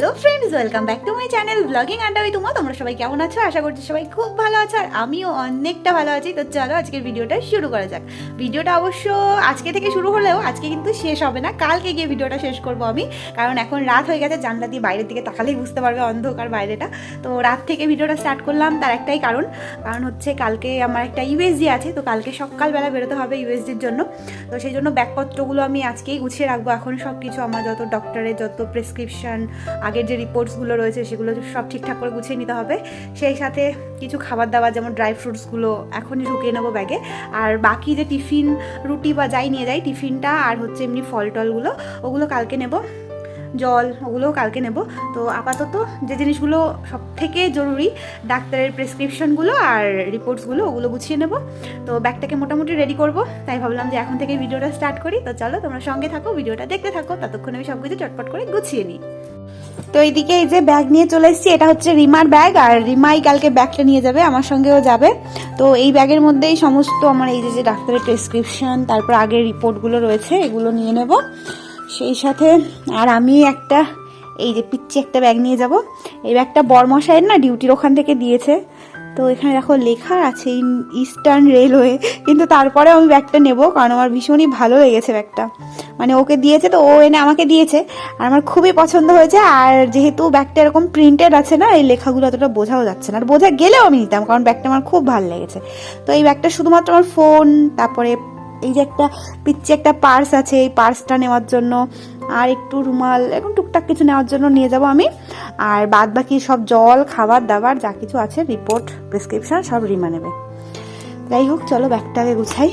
Hello friends, welcome back to my channel blogging আড্ডা with Uma. তোমরা সবাই কেমন আছো? আশা করছি সবাই খুব ভালো আছো, আর আমিও অনেকটা ভালো আছি। তো চলো আজকের ভিডিওটা শুরু করা যাক। ভিডিওটা অবশ্য আজকে থেকে শুরু হলেও আজকে কিন্তু শেষ হবে না, কালকে গিয়ে ভিডিওটা শেষ করবো আমি, কারণ এখন রাত হয়ে গেছে। জানলা দিয়ে বাইরের দিকে তাকালেই বুঝতে পারবে অন্ধকার বাইরেটা। তো রাত থেকে ভিডিওটা স্টার্ট করলাম, তার একটাই কারণ হচ্ছে কালকে আমার একটা ইউএসজি আছে। তো কালকে সকালবেলা বেরোতে হবে ইউএসজির জন্য। তো সেই জন্য ব্যাগপত্রগুলো আমি আজকেই গুছিয়ে রাখবো। এখন সব কিছু আমার যত ডক্টরের যত প্রেসক্রিপশন, আগের যে রিপোর্টসগুলো রয়েছে সেগুলো সব ঠিকঠাক করে গুছিয়ে নিতে হবে। সেই সাথে কিছু খাবার দাবার যেমন ড্রাই ফ্রুটসগুলো এখনই ঢুকিয়ে নেবো ব্যাগে। আর বাকি যে টিফিন রুটি বা যাই নিয়ে যাই, টিফিনটা আর হচ্ছে এমনি ফল টলগুলো ওগুলো কালকে নেব, জল ওগুলোও কালকে নেব। তো আপাতত যে জিনিসগুলো সব থেকে জরুরি, ডাক্তারের প্রেসক্রিপশনগুলো আর রিপোর্টসগুলো ওগুলো গুছিয়ে নেব। তো ব্যাগটাকে মোটামুটি রেডি করব, তাই ভাবলাম যে এখন থেকে ভিডিওটা স্টার্ট করি। তো চলো তোমরা সঙ্গে থাকো, ভিডিওটা দেখতে থাকো, ততক্ষণ আমি সব কিছু চটপট করে গুছিয়ে নিই। তো এইদিকে এই যে ব্যাগ নিয়ে চলে এসেছি, এটা হচ্ছে রিমার ব্যাগ, আর রিমাই কালকে ব্যাগটা নিয়ে যাবে, আমার সঙ্গেও যাবে। তো এই ব্যাগের মধ্যেই সমস্ত আমার এই যে ডাক্তারের প্রেসক্রিপশন, তারপর আগের রিপোর্টগুলো রয়েছে এগুলো নিয়ে নেব। সেই সাথে আর আমি একটা এই যে পিচ্ছি একটা ব্যাগ নিয়ে যাব। এই ব্যাগটা বরমশাইয়ের না ডিউটির ওখান থেকে দিয়েছে। তো এখানে দেখো লেখা আছে ইস্টার্ন রেলওয়ে, কিন্তু তারপরে আমি ব্যাগটা নেব, কারণ আমার ভীষণই ভালো লেগেছে ব্যাগটা। মানে ওকে দিয়েছে তো ও এনে আমাকে দিয়েছে, আর আমার খুবই পছন্দ হয়েছে। আর যেহেতু ব্যাগটা এরকম প্রিন্টেড আছে না, এই লেখাগুলো অতটা বোঝাও যাচ্ছে না, আর বোঝা গেলেও আমি নিতাম, কারণ ব্যাগটা আমার খুব ভালো লেগেছে। তো এই ব্যাগটা শুধুমাত্র আমার ফোন, তারপরে এই যে একটা পিচ্ছি একটা পার্স আছে, এই পার্সটা নেওয়ার জন্য, আর একটু রুমাল, এখন টুকটাক কিছু নেওয়ার জন্য নিয়ে যাব আমি। আর বাদ বাকি সব জল, খাবার দাবার যা কিছু আছে, রিপোর্ট, প্রেসক্রিপশন সব রিমা নেবে। যাই হোক, চলো ব্যাগটাকে গুছাই।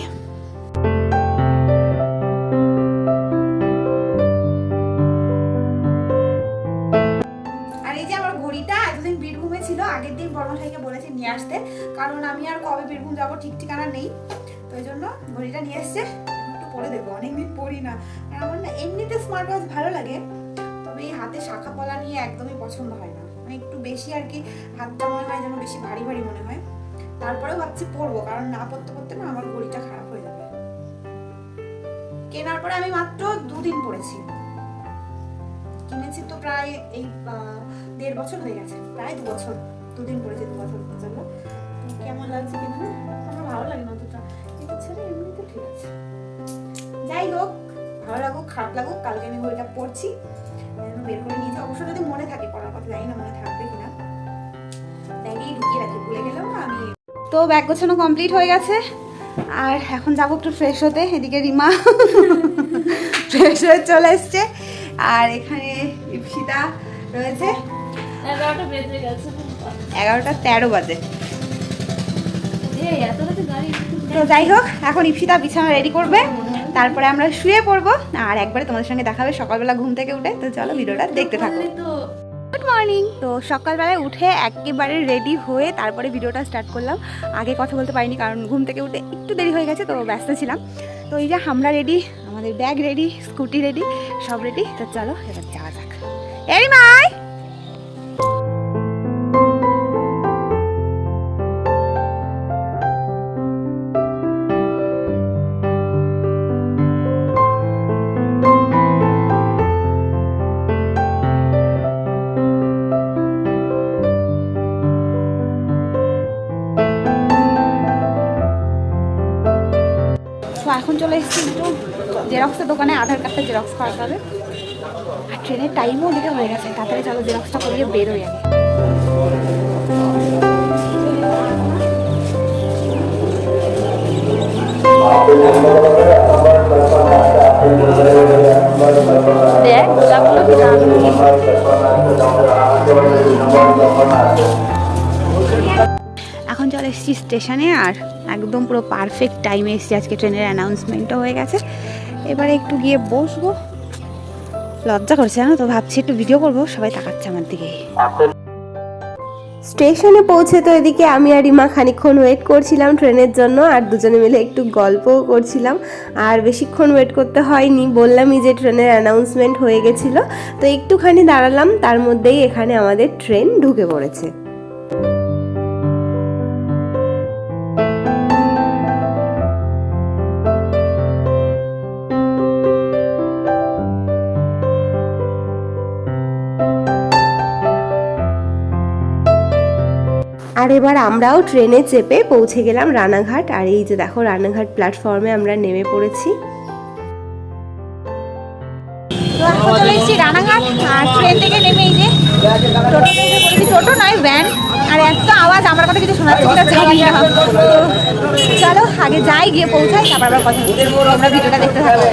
আর এই যে আমার ঘড়িটা এতদিন বীরভূমে ছিল, আগের দিন বর্মশাইকে বলেছি নিয়ে আসতে, কারণ আমি আর কবে বীরভূম যাবো ঠিক ঠিকানা নেই। তো এই জন্য ঘড়িটা নিয়ে এসছে, একটু পরে দেখবো, অনেকদিন পরি না। আর আমার না এমনিতে স্মার্ট ওয়াচ ভালো লাগে, তবে এই হাতে শাখা পলা নিয়ে একদমই পছন্দ হয় না, মানে একটু বেশি আর কি হাতটা মনে হয় যেন বেশি ভারী ভারী মনে হয়। তারপরেও ভাবছি পরবো, কারণ না পরতে পরতে না আমার ঘড়িটা খারাপ হয়ে যাবে। কেনার পরে আমি মাত্র 2 দিন পরেছি, কিনেছি তো প্রায় এই 1.5 বছর হয়ে গেছে, প্রায় 2 বছর, 2 দিন পরেছি, 2 বছর চলো। কেমন লাগছে কিনা আমার ভালো লাগে না অতটা, কিন্তু ছেলে এমনিতে ঠিক আছে। যাই হোক, ভালো লাগুক খারাপ লাগুক, কালকে আমি ঘড়িটা পরছি, বের করে নিয়েছি। অবশ্য যদি মনে থাকে পড়ার কথা, জানি না মনে থাকবে কিনা, ব্যাগেই ঢুকিয়ে রাখি, ভুলে গেলেও না আমি। তো ব্যাগ গোছানো কমপ্লিট হয়ে গেছে, আর এখন যাবো একটু ফ্রেশ হতে। এদিকে রিমা ফ্রেশ হয়ে চলে এসছে, আর এখানে ইপসিতা রয়েছে। 11:13 বাজে। তো যাই হোক, এখন ইপসিতা বিছানা রেডি করবে, তারপরে আমরা শুয়ে পড়বো, আর একবারে তোমাদের সঙ্গে দেখা হবে সকালবেলা ঘুম থেকে উঠে। তো চলো ভিডিওটা দেখতে থাকো। Good morning. তো সকালবেলায় উঠে একেবারে রেডি হয়ে তারপরে ভিডিওটা স্টার্ট করলাম। আগে কথা বলতে পারিনি, কারণ ঘুম থেকে উঠে একটু দেরি হয়ে গেছে, তো ব্যস্ত ছিলাম। তো এই যে আমরা রেডি, আমাদের ব্যাগ রেডি, স্কুটি রেডি, সব রেডি। তো চলো এবার যাওয়া যাক। এই মাই এখন চলে এসেছি একটু জেরক্সের দোকানে, আধার কার্ডটা জেরক্স করাতে হবে। আর ট্রেনের টাইমও ওদিকে হয়ে গেছে, তাড়াতাড়ি চলো জেরক্সটা করিয়ে বেরোই আগে। এখন চলে এসেছি স্টেশনে, আর একদম পুরো পারফেক্ট টাইমে এসেছি। আজকে ট্রেনের অ্যানাউন্সমেন্টও হয়ে গেছে, এবারে একটু গিয়ে বসবো। লজ্জা করছে না, তো ভাবছি একটু ভিডিও করবো, সবাই তাকাচ্ছে আমার দিকে। স্টেশনে পৌঁছে তো এদিকে আমি আর রিমা খানিকক্ষণ ওয়েট করছিলাম ট্রেনের জন্য, আর দুজনে মিলে একটু গল্পও করছিলাম। আর বেশিক্ষণ ওয়েট করতে হয়নি, বললামই যে ট্রেনের অ্যানাউন্সমেন্ট হয়ে গেছিলো, তো একটুখানি দাঁড়ালাম, তার মধ্যেই এখানে আমাদের ট্রেন ঢুকে পড়েছে। আর এবার আমরাও ট্রেনে চেপে পৌঁছে গেলাম রানাঘাট। আর এই যে দেখো রানাঘাট প্ল্যাটফর্মে আমরা নেমে পড়েছি। তো এখন চলে এসেছি রানাঘাট, আর ট্রেন থেকে নেমে এই যে টোটোতে উঠে পড়েছি। টোটো নয়, ভ্যান। আর এত আওয়াজ, আমার কথা কিছু শোনা যাচ্ছে কিনা জানি না। তো চলো আগে যাই, গিয়ে পৌঁছাই, তারপর আবার কথা বলছি। আমরা ভিডিওটা দেখতে থাকবো।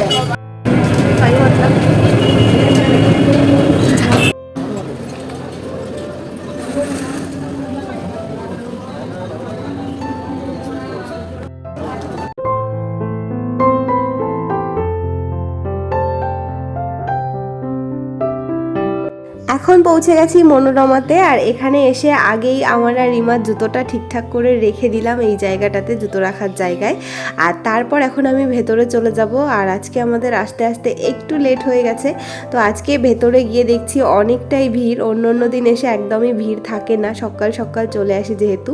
এখন পৌঁছে গেছি মনোরমাতে। আর এখানে এসে আগেই আমার আর রিমার জুতোটা ঠিকঠাক করে রেখে দিলাম এই জায়গাটাতে, জুতো রাখার জায়গায়। আর তারপর এখন আমি ভেতরে চলে যাব। আর আজকে আমাদের আসতে আসতে একটু লেট হয়ে গেছে। তো আজকে ভেতরে গিয়ে দেখছি অনেকটাই ভিড়। অন্য দিন এসে একদমই ভিড় থাকে না, সকাল সকাল চলে আসি যেহেতু।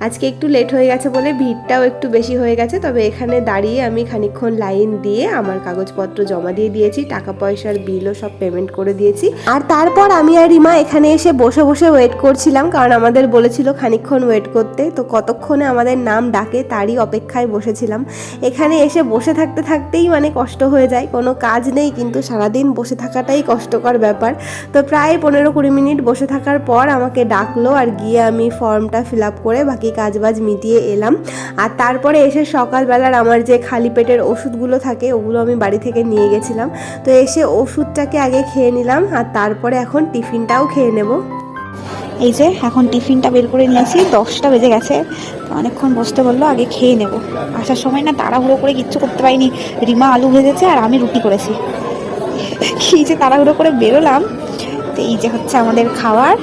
আজকে একটু লেট হয়ে গেছে বলে ভিড়টাও একটু বেশি হয়ে গেছে। তবে এখানে দাঁড়িয়ে আমি খানিকক্ষণ লাইন দিয়ে আমার কাগজপত্র জমা দিয়ে দিয়েছি, টাকা পয়সার বিলও সব পেমেন্ট করে দিয়েছি। আর তারপর আমি আর রিমা এখানে এসে বসে বসে ওয়েট করছিলাম, কারণ আমাদের বলেছিল খানিকক্ষণ ওয়েট করতে। তো কতক্ষণে আমাদের নাম ডাকে তারই অপেক্ষায় বসেছিলাম। এখানে এসে বসে থাকতে থাকতেই মানে কষ্ট হয়ে যায়। কোনো কাজ নেই, কিন্তু সারাদিন বসে থাকাটাই কষ্টকর ব্যাপার। তো প্রায় 15-20 মিনিট বসে থাকার পর আমাকে ডাকলো, আর গিয়ে আমি ফর্মটা ফিল আপ করে বাকি কাজবাজ মিটিয়ে এলাম। আর তারপরে এসে সকালবেলার আমার যে খালি পেটের ওষুধগুলো থাকে ওগুলো আমি বাড়ি থেকে নিয়ে গেছিলাম। তো এসে ওষুধটাকে আগে খেয়ে নিলাম, আর তারপরে এখন টিফিনটাও খেয়ে নেব। এই যে এখন টিফিনটা বের করে নিয়েছি, 10টা বেজে গেছে। তো অনেকক্ষণ বসতে বললো, আগে খেয়ে নেব। আসার সময় না তাড়াহুড়ো করে কিচ্ছু করতে পারিনি। রিমা আলু ভেজেছে আর আমি রুটি করেছি। কি যে তাড়াহুড়ো করে বেরোলাম। তো এই যে হচ্ছে আমাদের খাবার।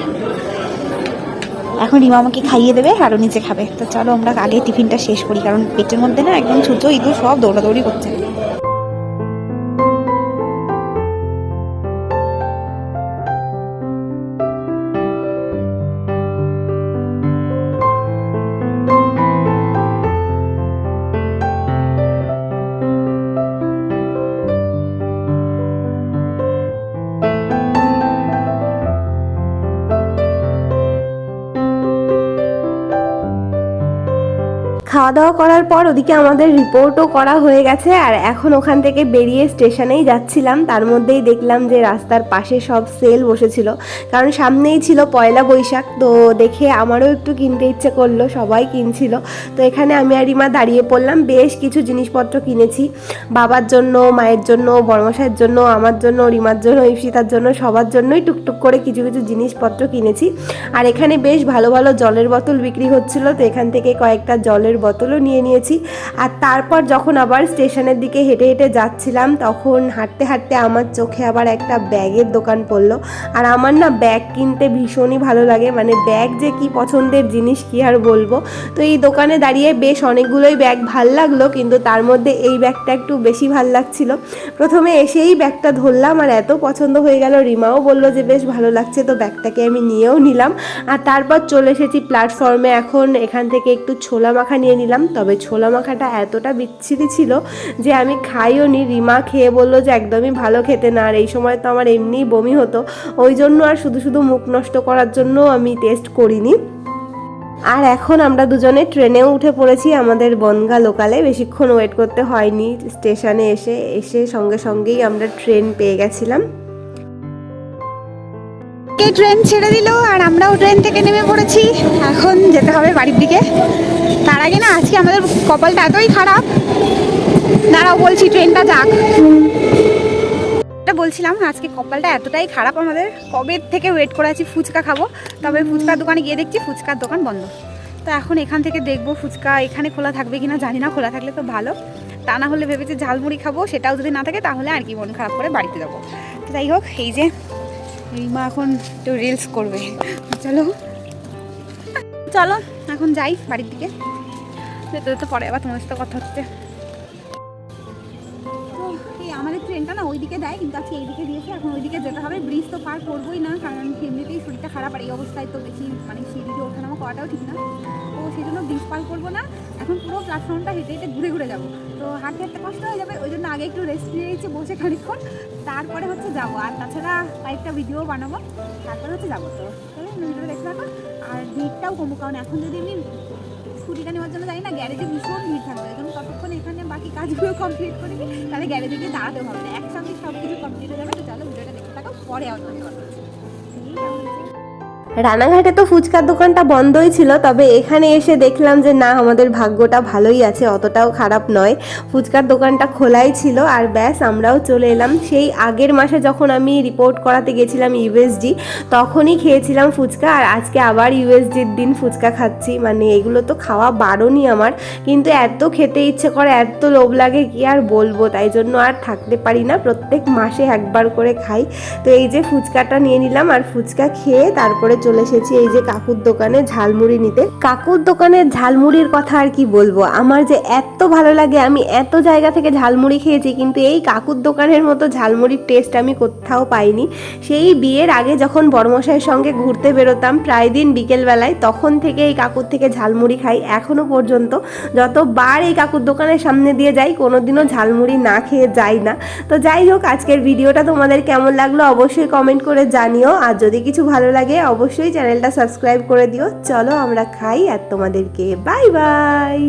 এখন রিমা আমাকে খাইয়ে দেবে আর ও নিচে খাবে। তো চলো আমরা আগে টিফিনটা শেষ করি, কারণ পেটের মধ্যে না একদম ছুঁচো ইঁদুর সব দৌড়াদৌড়ি করছে। খাওয়া দাওয়া করার পর ওদিকে আমাদের রিপোর্টও করা হয়ে গেছে। আর এখন ওখান থেকে বেরিয়ে স্টেশনেই যাচ্ছিলাম। তার মধ্যেই দেখলাম যে রাস্তার পাশে সব সেল বসেছিল, কারণ সামনেই ছিল পয়লা বৈশাখ। তো দেখে আমারও একটু কিনতে ইচ্ছে করলো, সবাই কিনছিল। তো এখানে আমি আর রিমা দাঁড়িয়ে পড়লাম। বেশ কিছু জিনিসপত্র কিনেছি, বাবার জন্য, মায়ের জন্য, বড়মশাইয়ের জন্য, আমার জন্য, রিমার জন্য, ইপসিতার জন্য, সবার জন্যই টুকটুক করে কিছু কিছু জিনিসপত্র কিনেছি। আর এখানে বেশ ভালো ভালো জলের বোতল বিক্রি হচ্ছিল, তো এখান থেকে কয়েকটা জলের বোতলও নিয়ে নিয়েছি। আর তারপর যখন আবার স্টেশনের দিকে হেঁটে হেঁটে যাচ্ছিলাম, তখন হাঁটতে হাঁটতে আমার চোখে আবার একটা ব্যাগের দোকান পড়লো। আর আমার না ব্যাগ কিনতে ভীষণই ভালো লাগে, মানে ব্যাগ যে কি পছন্দের জিনিস কি আর বলবো। তো এই দোকানে দাঁড়িয়ে বেশ অনেকগুলোই ব্যাগ ভাল লাগলো, কিন্তু তার মধ্যে এই ব্যাগটা একটু বেশি ভাল লাগছিল। প্রথমে এসেই ব্যাগটা ধরলাম, আর এত পছন্দ হয়ে গেল। রিমাও বললো যে বেশ ভালো লাগছে, তো ব্যাগটাকে আমি নিয়েও নিলাম। আর তারপর চলে এসেছি প্ল্যাটফর্মে। এখন এখান থেকে একটু ছোলা মাখা নিয়ে নিলাম। তবে ছোলা মাখাটা এতটা বিচ্ছিরি ছিল যে আমি খাইও নি। রিমা খেয়ে বললো যে একদমই ভালো খেতে না, আর এই সময় তো আমার এমনিই বমি হতো, ওই জন্য আর শুধু শুধু মুখ নষ্ট করার জন্য আমি টেস্ট করিনি। আর এখন আমরা দুজনে ট্রেনেও উঠে পড়েছি আমাদের বনগাঁ লোকালে। বেশিক্ষণ ওয়েট করতে হয়নি, স্টেশনে এসে সঙ্গে সঙ্গেই আমরা ট্রেন পেয়ে গেছিলাম। ট্রেন ছেড়ে দিল আর আমরাও ট্রেন থেকে নেমে পড়েছি। এখন যেতে হবে বাড়ির দিকে। তার আগে না আজকে আমাদের কপালটা এতই খারাপ, দাঁড়াও বলছি ট্রেনটা যাক। বলছিলাম আজকে কপালটা এতটাই খারাপ আমাদের, কবে থেকে ওয়েট করে আছি ফুচকা খাবো। তবে ফুচকার দোকানে গিয়ে দেখছি ফুচকার দোকান বন্ধ। তো এখন এখান থেকে দেখবো ফুচকা এখানে খোলা থাকবে কিনা, জানি না। খোলা থাকলে তো ভালো, তা না হলে ভেবেছি ঝালমুড়ি খাবো, সেটাও যদি না থাকে তাহলে আর কি মন খারাপ করে বাড়িতে যাবো। তো যাই হোক, এই যে রিমা এখন একটু রিলস করবে। চলো চলো এখন যাই বাড়ির দিকে। যেতে যেতে পরে আবার তোমার সাথে কথা হচ্ছে। আমাদের ট্রেন ট্রেনটা না ওইদিকে দেয়, কিন্তু আজকে এইদিকে দিয়েছে। এখন ওইদিকে যেতে হবে, ব্রিজ তো পার করবোই না, কারণ এমনিতেই শরীরটা খারাপ, আর এই অবস্থায় তো বেশি মানে সিঁড়ি দিয়ে ওঠানামা করাটাও ঠিক না, তো সেই জন্য ব্রিজ পার করবো না। এখন পুরো প্ল্যাটফর্মটা হেঁটে হেঁটে ঘুরে ঘুরে যাবো, তো হাঁটতে হাঁটতে কষ্ট হয়ে যাবে, ওই জন্য আগে একটু রেস্ট নিয়েছি বসে খানিকক্ষণ, তারপরে হচ্ছে যাবো। আর তাছাড়া কয়েকটা ভিডিও বানাবো, তারপরে হচ্ছে যাবো। তো ভিডিওটা দেখতে থাকো, আর ভিড়টাও কমুক, কারণ এখন যদি আমি স্কুটিটা নেওয়ার জন্য যাই না, গ্যারেজে ভীষণ ভিড় থাকবে, এবং ততক্ষণ এখানে বাকি কাজগুলো কমপ্লিট করে দিই, তাহলে গ্যারেজে গিয়ে দাঁড়াতে হবে না, একসঙ্গে সব কিছু কমপ্লিট হয়ে যাবে। তো চলো ভিডিওটা দেখতে থাকো, পরে আবার কথা বলছি। রানাঘাটে তো ফুচকার দোকানটা বন্ধই ছিল, তবে এখানে এসে দেখলাম যে না, আমাদের ভাগ্যটা ভালোই আছে, অতটাও খারাপ নয়, ফুচকার দোকানটা খোলাই ছিল। আর ব্যাস আমরাও চলে এলাম। সেই আগের মাসে যখন আমি রিপোর্ট করাতে গেছিলাম ইউএসজি, তখনই খেয়েছিলাম ফুচকা, আর আজকে আবার ইউএসজির দিন ফুচকা খাচ্ছি। মানে এগুলো তো খাওয়া বারণই আমার, কিন্তু এত খেতে ইচ্ছে করে, এত লোভ লাগে কি আর বলবো, তাই জন্য আর থাকতে পারি না, প্রত্যেক মাসে একবার করে খাই। তো এই যে ফুচকাটা নিয়ে নিলাম, আর ফুচকা খেয়ে তারপরে চলে এসেছি এই যে কাকুর দোকানে ঝালমুড়ি নিতে। কাকুর দোকানের ঝালমুড়ির কথা আর কি বলবো, আমার যে এত ভালো লাগে। আমি এত জায়গা থেকে ঝালমুড়ি খেয়েছি, কিন্তু এই কাকুর দোকানের মতো ঝালমুড়ির টেস্ট আমি কোথাও পাইনি। সেই বিয়ের আগে যখন বড়মশাইয়ের সঙ্গে ঘুরতে বেরোতাম প্রায় দিন বিকেলবেলায়, তখন থেকে এই কাকুর থেকে ঝালমুড়ি খাই এখনো পর্যন্ত। যতবার এই কাকুর দোকানের সামনে দিয়ে যাই, কোনোদিনও ঝালমুড়ি না খেয়ে যাই না। তো যাই হোক, আজকের ভিডিওটা তোমাদের কেমন লাগলো অবশ্যই কমেন্ট করে জানিও, আর যদি কিছু ভালো লাগে অবশ্যই চ্যানেলটা সাবস্ক্রাইব করে দিও। চলো আমরা খাই, আর তোমাদেরকে বাই বাই।